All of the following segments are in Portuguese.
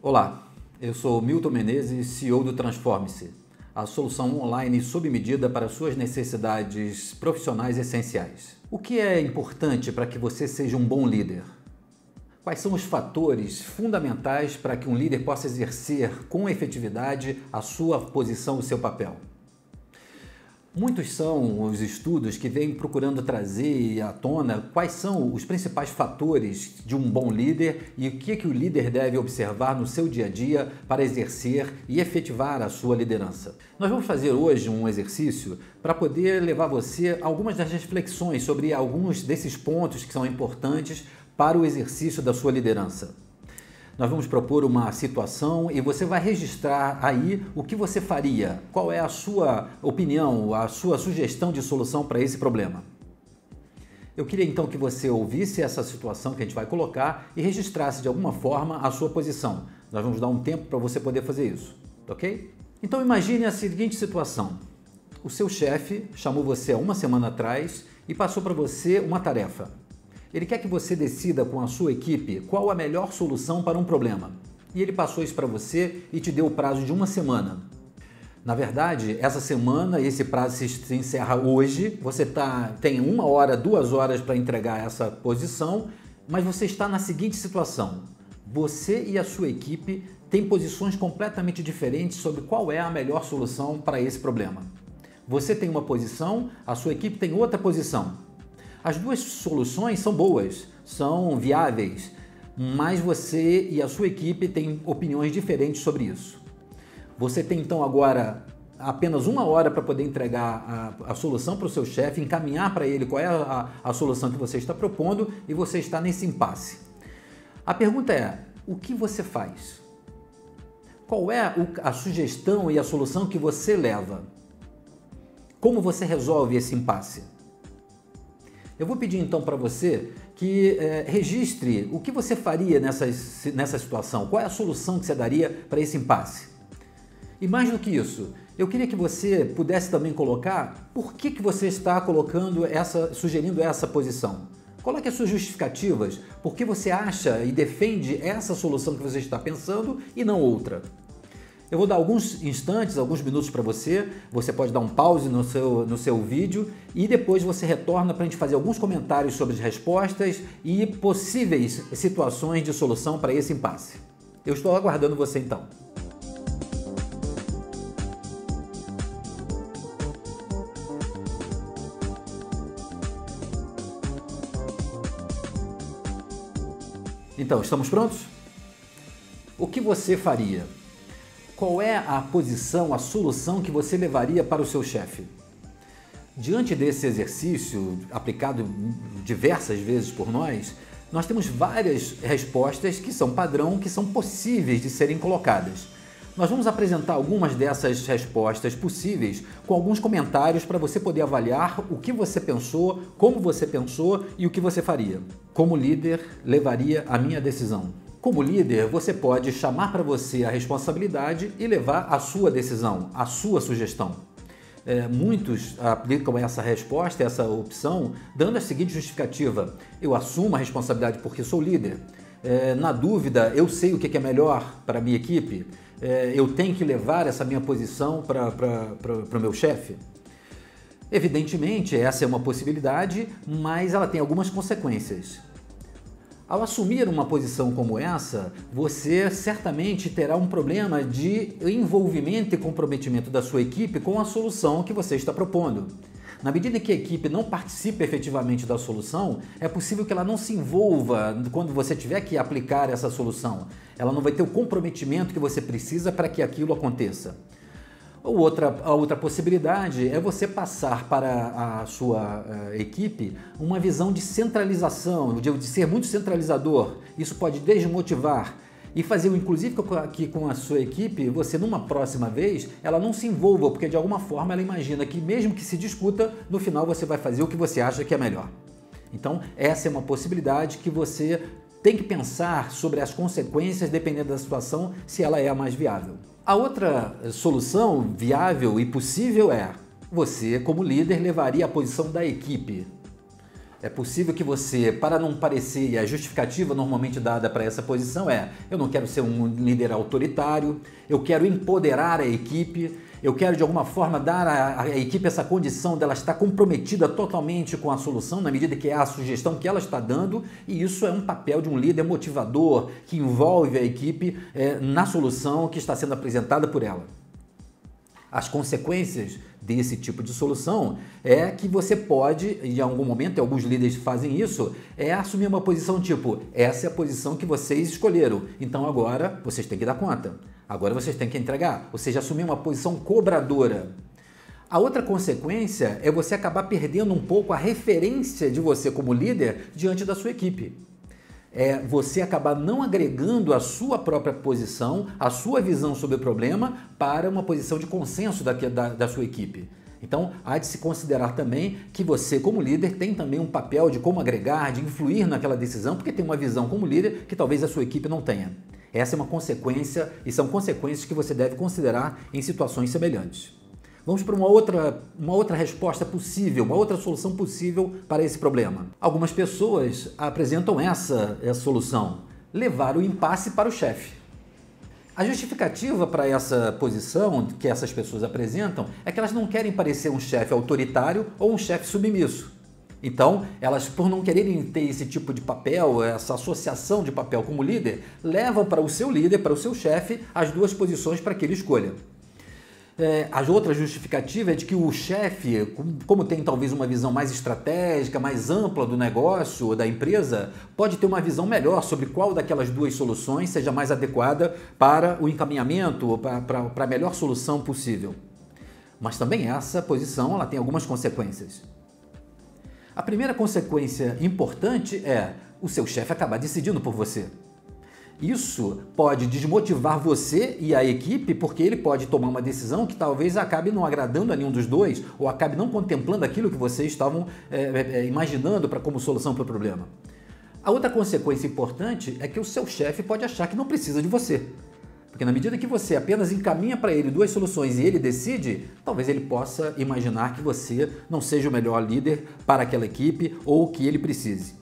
Olá, eu sou Milton Menezes, CEO do Transforme-se, a solução online sob medida para suas necessidades profissionais essenciais. O que é importante para que você seja um bom líder? Quais são os fatores fundamentais para que um líder possa exercer com efetividade a sua posição, o seu papel? Muitos são os estudos que vêm procurando trazer à tona quais são os principais fatores de um bom líder e o que o líder deve observar no seu dia a dia para exercer e efetivar a sua liderança. Nós vamos fazer hoje um exercício para poder levar você a algumas das reflexões sobre alguns desses pontos que são importantes para o exercício da sua liderança. Nós vamos propor uma situação e você vai registrar aí o que você faria, qual é a sua opinião, a sua sugestão de solução para esse problema. Eu queria então que você ouvisse essa situação que a gente vai colocar e registrasse de alguma forma a sua posição. Nós vamos dar um tempo para você poder fazer isso, ok? Então imagine a seguinte situação. O seu chefe chamou você há uma semana atrás e passou para você uma tarefa. Ele quer que você decida com a sua equipe qual a melhor solução para um problema. E ele passou isso para você e te deu o prazo de uma semana. Na verdade, essa semana, esse prazo se encerra hoje. Você tem 1 hora, 2 horas para entregar essa posição, mas você está na seguinte situação. Você e a sua equipe têm posições completamente diferentes sobre qual é a melhor solução para esse problema. Você tem uma posição, a sua equipe tem outra posição. As duas soluções são boas, são viáveis, mas você e a sua equipe têm opiniões diferentes sobre isso. Você tem então agora apenas 1 hora para poder entregar a solução para o seu chefe, encaminhar para ele qual é a solução que você está propondo e você está nesse impasse. A pergunta é, o que você faz? Qual é a sugestão e a solução que você leva? Como você resolve esse impasse? Eu vou pedir então para você que registre o que você faria nessa situação, qual é a solução que você daria para esse impasse. E mais do que isso, eu queria que você pudesse também colocar por que você está sugerindo essa posição. Coloque as suas justificativas, por que você acha e defende essa solução que você está pensando e não outra. Eu vou dar alguns instantes, alguns minutos para você. Você pode dar um pause no seu vídeo e depois você retorna para a gente fazer alguns comentários sobre as respostas e possíveis situações de solução para esse impasse. Eu estou aguardando você então. Então, estamos prontos? O que você faria? Qual é a posição, a solução que você levaria para o seu chefe? Diante desse exercício, aplicado diversas vezes por nós temos várias respostas que são padrão, que são possíveis de serem colocadas. Nós vamos apresentar algumas dessas respostas possíveis com alguns comentários para você poder avaliar o que você pensou, como você pensou e o que você faria. Como líder, levaria a minha decisão. Como líder, você pode chamar para você a responsabilidade e levar a sua decisão, a sua sugestão. Muitos aplicam essa resposta, essa opção, dando a seguinte justificativa: eu assumo a responsabilidade porque sou líder. Na dúvida, eu sei o que é melhor para a minha equipe. Eu tenho que levar essa minha posição para o meu chefe. Evidentemente, essa é uma possibilidade, mas ela tem algumas consequências. Ao assumir uma posição como essa, você certamente terá um problema de envolvimento e comprometimento da sua equipe com a solução que você está propondo. Na medida em que a equipe não participa efetivamente da solução, é possível que ela não se envolva quando você tiver que aplicar essa solução. Ela não vai ter o comprometimento que você precisa para que aquilo aconteça. A outra possibilidade é você passar para a sua equipe uma visão de centralização, de ser muito centralizador. Isso pode desmotivar e fazer, inclusive, que com a sua equipe, você numa próxima vez, ela não se envolva, porque de alguma forma ela imagina que mesmo que se discuta, no final você vai fazer o que você acha que é melhor. Então, essa é uma possibilidade que você tem que pensar sobre as consequências dependendo da situação, se ela é a mais viável. A outra solução viável e possível é: você, como líder, levaria a posição da equipe. É possível que você, para não parecer, e a justificativa normalmente dada para essa posição é: eu não quero ser um líder autoritário, eu quero empoderar a equipe, eu quero de alguma forma dar à equipe essa condição dela estar comprometida totalmente com a solução, na medida que é a sugestão que ela está dando, e isso é um papel de um líder motivador que envolve a equipe na solução que está sendo apresentada por ela. As consequências desse tipo de solução é que você pode, em algum momento, e alguns líderes fazem isso, assumir uma posição tipo: essa é a posição que vocês escolheram, então agora vocês têm que dar conta, agora vocês têm que entregar, ou seja, assumir uma posição cobradora. A outra consequência é você acabar perdendo um pouco a referência de você como líder diante da sua equipe. Você acabar não agregando a sua própria posição, a sua visão sobre o problema para uma posição de consenso da sua equipe. Então, há de se considerar também que você, como líder, tem também um papel de como agregar, de influir naquela decisão, porque tem uma visão como líder que talvez a sua equipe não tenha. Essa é uma consequência e são consequências que você deve considerar em situações semelhantes. Vamos para uma outra resposta possível, uma outra solução possível para esse problema. Algumas pessoas apresentam essa solução: levar o impasse para o chefe. A justificativa para essa posição que essas pessoas apresentam é que elas não querem parecer um chefe autoritário ou um chefe submisso. Então, elas, por não quererem ter esse tipo de papel, essa associação de papel como líder, levam para o seu líder, para o seu chefe, as duas posições para que ele escolha. A outra justificativa é de que o chefe, como tem talvez uma visão mais estratégica, mais ampla do negócio ou da empresa, pode ter uma visão melhor sobre qual daquelas duas soluções seja mais adequada para o encaminhamento, para a melhor solução possível. Mas também essa posição ela tem algumas consequências. A primeira consequência importante é o seu chefe acabar decidindo por você. Isso pode desmotivar você e a equipe, porque ele pode tomar uma decisão que talvez acabe não agradando a nenhum dos dois, ou acabe não contemplando aquilo que vocês estavam imaginando como solução para o problema. A outra consequência importante é que o seu chefe pode achar que não precisa de você. Porque na medida que você apenas encaminha para ele duas soluções e ele decide, talvez ele possa imaginar que você não seja o melhor líder para aquela equipe ou que ele precise.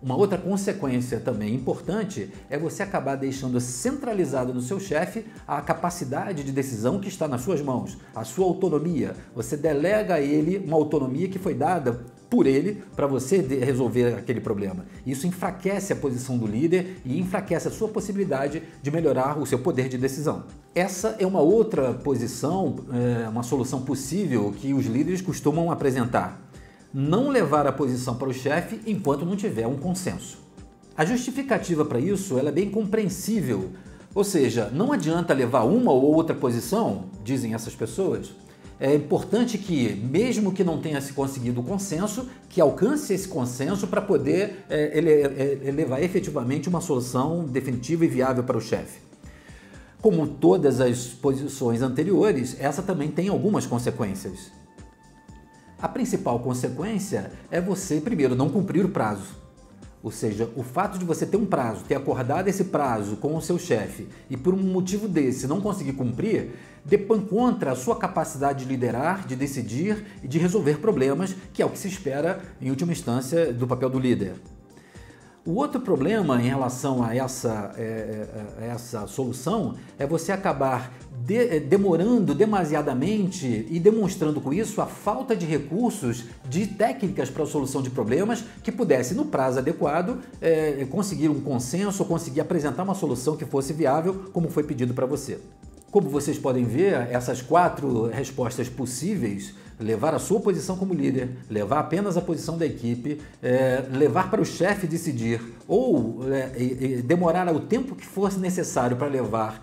Uma outra consequência também importante é você acabar deixando centralizado no seu chefe a capacidade de decisão que está nas suas mãos, a sua autonomia. Você delega a ele uma autonomia que foi dada por ele para você resolver aquele problema. Isso enfraquece a posição do líder e enfraquece a sua possibilidade de melhorar o seu poder de decisão. Essa é uma outra posição, uma solução possível que os líderes costumam apresentar: não levar a posição para o chefe enquanto não tiver um consenso. A justificativa para isso ela é bem compreensível, ou seja, não adianta levar uma ou outra posição, dizem essas pessoas. É importante que, mesmo que não tenha se conseguido o consenso, que alcance esse consenso para poder levar efetivamente uma solução definitiva e viável para o chefe. Como todas as posições anteriores, essa também tem algumas consequências. A principal consequência é você, primeiro, não cumprir o prazo. Ou seja, o fato de você ter um prazo, ter acordado esse prazo com o seu chefe e por um motivo desse não conseguir cumprir, depõe contra a sua capacidade de liderar, de decidir e de resolver problemas, que é o que se espera, em última instância, do papel do líder. O outro problema em relação a essa solução é você acabar demorando demasiadamente e demonstrando com isso a falta de recursos, de técnicas para a solução de problemas que pudesse, no prazo adequado, conseguir um consenso ou conseguir apresentar uma solução que fosse viável, como foi pedido para você. Como vocês podem ver, essas 4 respostas possíveis: levar a sua posição como líder, levar apenas a posição da equipe, levar para o chefe decidir ou demorar o tempo que fosse necessário para levar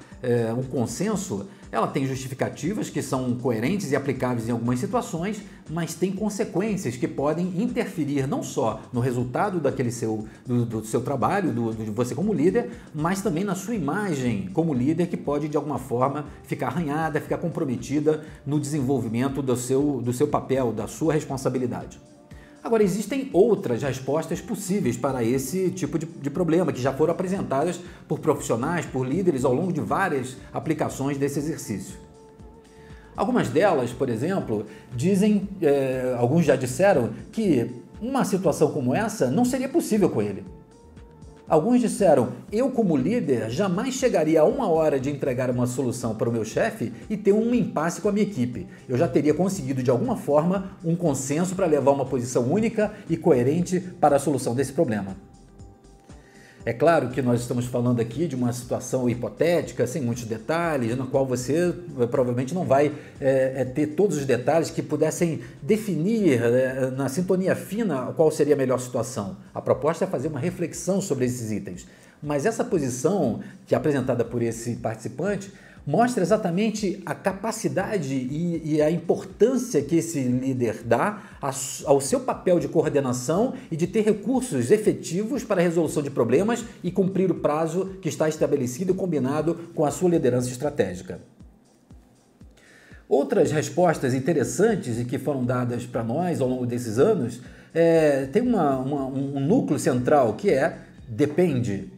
um consenso, ela tem justificativas que são coerentes e aplicáveis em algumas situações, mas tem consequências que podem interferir não só no resultado do seu trabalho, de você como líder, mas também na sua imagem como líder, que pode de alguma forma ficar arranhada, ficar comprometida no desenvolvimento do seu papel, da sua responsabilidade. Agora, existem outras respostas possíveis para esse tipo de problema, que já foram apresentadas por profissionais, por líderes, ao longo de várias aplicações desse exercício. Algumas delas, por exemplo, alguns já disseram que Uma situação como essa não seria possível com ele. Alguns disseram, eu como líder jamais chegaria a 1 hora de entregar uma solução para o meu chefe e ter um impasse com a minha equipe. Eu já teria conseguido de alguma forma um consenso para levar uma posição única e coerente para a solução desse problema. É claro que nós estamos falando aqui de uma situação hipotética, sem muitos detalhes, na qual você provavelmente não vai ter todos os detalhes que pudessem definir na sintonia fina qual seria a melhor situação. A proposta é fazer uma reflexão sobre esses itens. Mas essa posição que é apresentada por esse participante mostra exatamente a capacidade e a importância que esse líder dá ao seu papel de coordenação e de ter recursos efetivos para a resolução de problemas e cumprir o prazo que está estabelecido e combinado com a sua liderança estratégica. Outras respostas interessantes e que foram dadas para nós ao longo desses anos tem um núcleo central que é depende.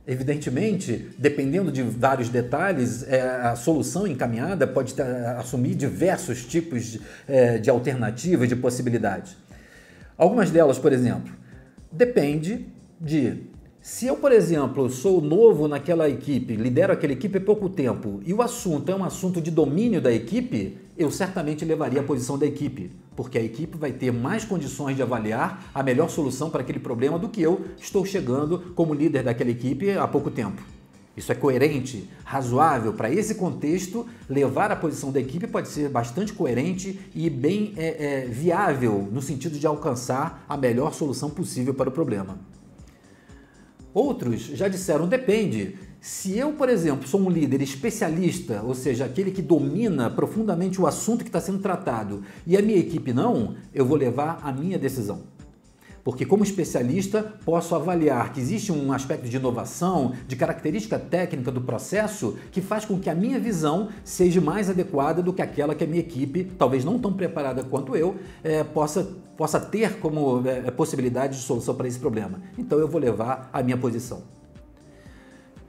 Evidentemente, dependendo de vários detalhes, a solução encaminhada pode assumir diversos tipos de alternativas, de possibilidades. Algumas delas, por exemplo, depende de... Se eu, por exemplo, sou novo naquela equipe, lidero aquela equipe há pouco tempo e o assunto é um assunto de domínio da equipe, eu certamente levaria a posição da equipe, porque a equipe vai ter mais condições de avaliar a melhor solução para aquele problema do que eu estou chegando como líder daquela equipe há pouco tempo. Isso é coerente, razoável. Para esse contexto, levar a posição da equipe pode ser bastante coerente e bem viável no sentido de alcançar a melhor solução possível para o problema. Outros já disseram, depende. Se eu, por exemplo, sou um líder especialista, ou seja, aquele que domina profundamente o assunto que está sendo tratado, e a minha equipe não, eu vou levar a minha decisão. Porque como especialista, posso avaliar que existe um aspecto de inovação, de característica técnica do processo, que faz com que a minha visão seja mais adequada do que aquela que a minha equipe, talvez não tão preparada quanto eu, possa ter como possibilidade de solução para esse problema. Então eu vou levar a minha posição.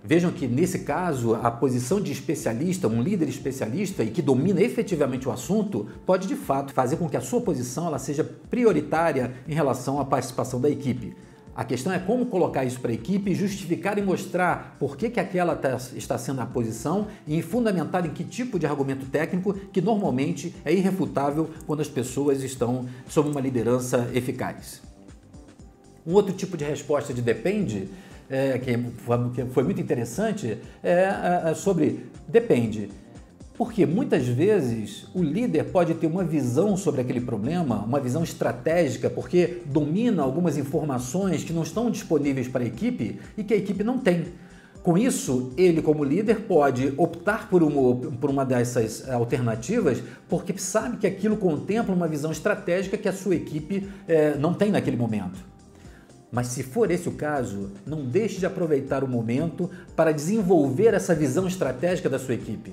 Vejam que, nesse caso, a posição de especialista, um líder especialista e que domina efetivamente o assunto, pode, de fato, fazer com que a sua posição ela seja prioritária em relação à participação da equipe. A questão é como colocar isso para a equipe, justificar e mostrar por que aquela está sendo a posição e fundamentar em que tipo de argumento técnico que normalmente é irrefutável quando as pessoas estão sob uma liderança eficaz. Um outro tipo de resposta de depende que foi muito interessante, sobre depende. Porque muitas vezes o líder pode ter uma visão sobre aquele problema, uma visão estratégica, porque domina algumas informações que não estão disponíveis para a equipe e que a equipe não tem. Com isso, ele como líder pode optar por uma dessas alternativas porque sabe que aquilo contempla uma visão estratégica que a sua equipe não tem naquele momento. Mas se for esse o caso, não deixe de aproveitar o momento para desenvolver essa visão estratégica da sua equipe.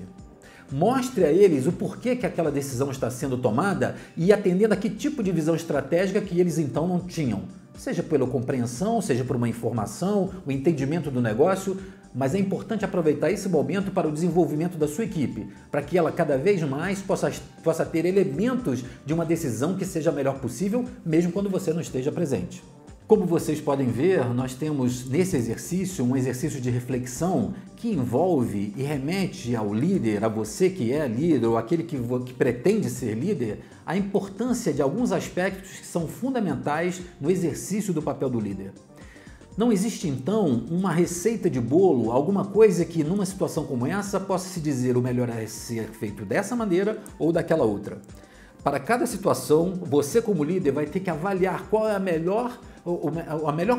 Mostre a eles o porquê que aquela decisão está sendo tomada e atendendo a que tipo de visão estratégica que eles então não tinham. Seja pela compreensão, seja por uma informação, o entendimento do negócio, mas é importante aproveitar esse momento para o desenvolvimento da sua equipe, para que ela cada vez mais possa ter elementos de uma decisão que seja a melhor possível, mesmo quando você não esteja presente. Como vocês podem ver, nós temos nesse exercício um exercício de reflexão que envolve e remete ao líder, a você que é líder ou aquele que pretende ser líder, a importância de alguns aspectos que são fundamentais no exercício do papel do líder. Não existe então uma receita de bolo, alguma coisa que numa situação como essa possa se dizer o melhor é ser feito dessa maneira ou daquela outra. Para cada situação, você como líder vai ter que avaliar qual é a melhor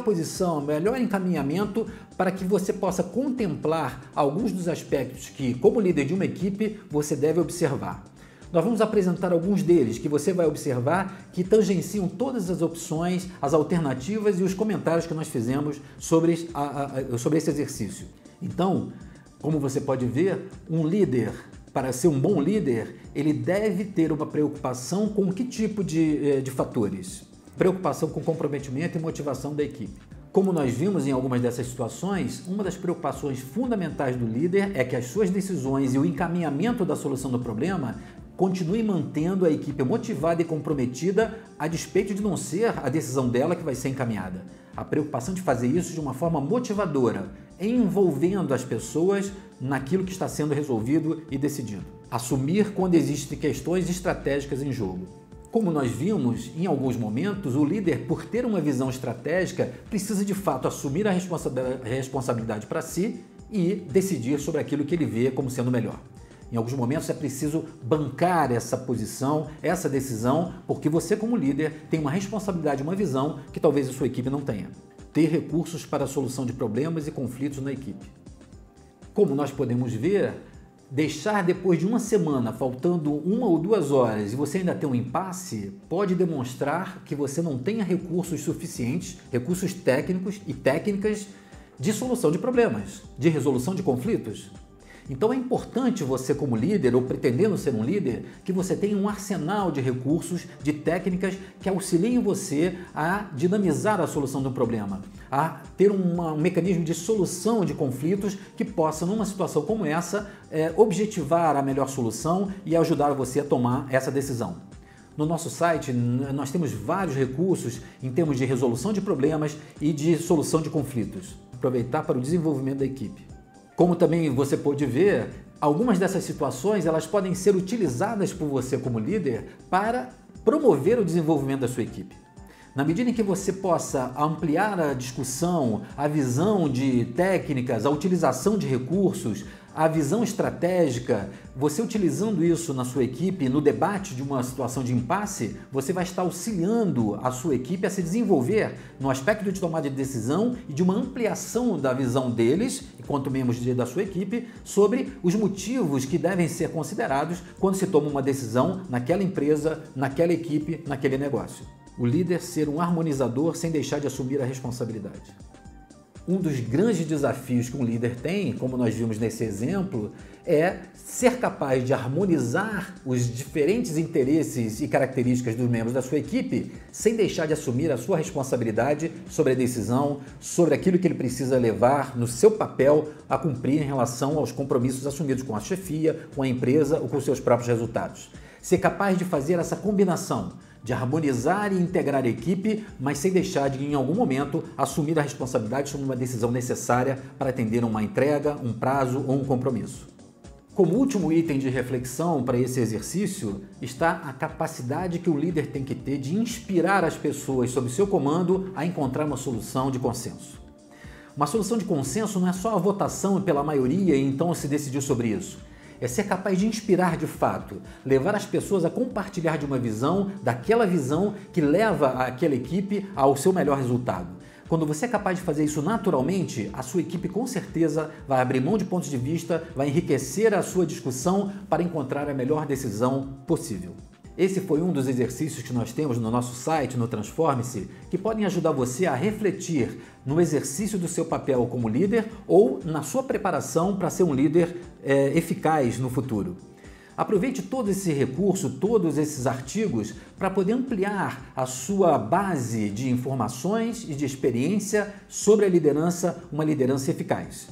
posição, o melhor encaminhamento para que você possa contemplar alguns dos aspectos que, como líder de uma equipe, você deve observar. Nós vamos apresentar alguns deles que você vai observar que tangenciam todas as opções, as alternativas e os comentários que nós fizemos sobre esse exercício. Então, como você pode ver, um líder, para ser um bom líder, ele deve ter uma preocupação com que tipo de fatores? Preocupação com comprometimento e motivação da equipe. Como nós vimos em algumas dessas situações, uma das preocupações fundamentais do líder é que as suas decisões e o encaminhamento da solução do problema continue mantendo a equipe motivada e comprometida a despeito de não ser a decisão dela que vai ser encaminhada. A preocupação de fazer isso de uma forma motivadora, envolvendo as pessoas naquilo que está sendo resolvido e decidido. Assumir quando existem questões estratégicas em jogo. Como nós vimos, em alguns momentos, o líder, por ter uma visão estratégica, precisa de fato assumir a responsabilidade para si e decidir sobre aquilo que ele vê como sendo melhor. Em alguns momentos é preciso bancar essa posição, essa decisão, porque você como líder tem uma responsabilidade, uma visão que talvez a sua equipe não tenha. Ter recursos para a solução de problemas e conflitos na equipe. Como nós podemos ver, deixar depois de uma semana, faltando 1 ou 2 horas, e você ainda tem um impasse, pode demonstrar que você não tenha recursos suficientes, recursos técnicos e técnicas de solução de problemas, de resolução de conflitos. Então é importante você como líder, ou pretendendo ser um líder, que você tenha um arsenal de recursos, de técnicas que auxiliem você a dinamizar a solução de um problema, a ter um mecanismo de solução de conflitos que possa, numa situação como essa, objetivar a melhor solução e ajudar você a tomar essa decisão. No nosso site, nós temos vários recursos em termos de resolução de problemas e de solução de conflitos. Aproveitar para o desenvolvimento da equipe. Como também você pode ver, algumas dessas situações elas podem ser utilizadas por você como líder para promover o desenvolvimento da sua equipe. Na medida em que você possa ampliar a discussão, a visão de técnicas, a utilização de recursos, a visão estratégica, você utilizando isso na sua equipe, no debate de uma situação de impasse, você vai estar auxiliando a sua equipe a se desenvolver no aspecto de tomada de decisão e de uma ampliação da visão deles, enquanto membros da sua equipe, sobre os motivos que devem ser considerados quando se toma uma decisão naquela empresa, naquela equipe, naquele negócio. O líder ser um harmonizador sem deixar de assumir a responsabilidade. Um dos grandes desafios que um líder tem, como nós vimos nesse exemplo, é ser capaz de harmonizar os diferentes interesses e características dos membros da sua equipe sem deixar de assumir a sua responsabilidade sobre a decisão, sobre aquilo que ele precisa levar no seu papel a cumprir em relação aos compromissos assumidos com a chefia, com a empresa ou com seus próprios resultados. Ser capaz de fazer essa combinação de harmonizar e integrar a equipe, mas sem deixar de, em algum momento, assumir a responsabilidade sobre uma decisão necessária para atender uma entrega, um prazo ou um compromisso. Como último item de reflexão para esse exercício está a capacidade que o líder tem que ter de inspirar as pessoas sob seu comando a encontrar uma solução de consenso. Uma solução de consenso não é só a votação pela maioria e então se decidir sobre isso. É ser capaz de inspirar de fato, levar as pessoas a compartilhar de uma visão, daquela visão que leva aquela equipe ao seu melhor resultado. Quando você é capaz de fazer isso naturalmente, a sua equipe com certeza vai abrir mão de pontos de vista, vai enriquecer a sua discussão para encontrar a melhor decisão possível. Esse foi um dos exercícios que nós temos no nosso site, no Transforme-se, que podem ajudar você a refletir no exercício do seu papel como líder ou na sua preparação para ser um líder eficaz no futuro. Aproveite todo esse recurso, todos esses artigos, para poder ampliar a sua base de informações e de experiência sobre a liderança, uma liderança eficaz.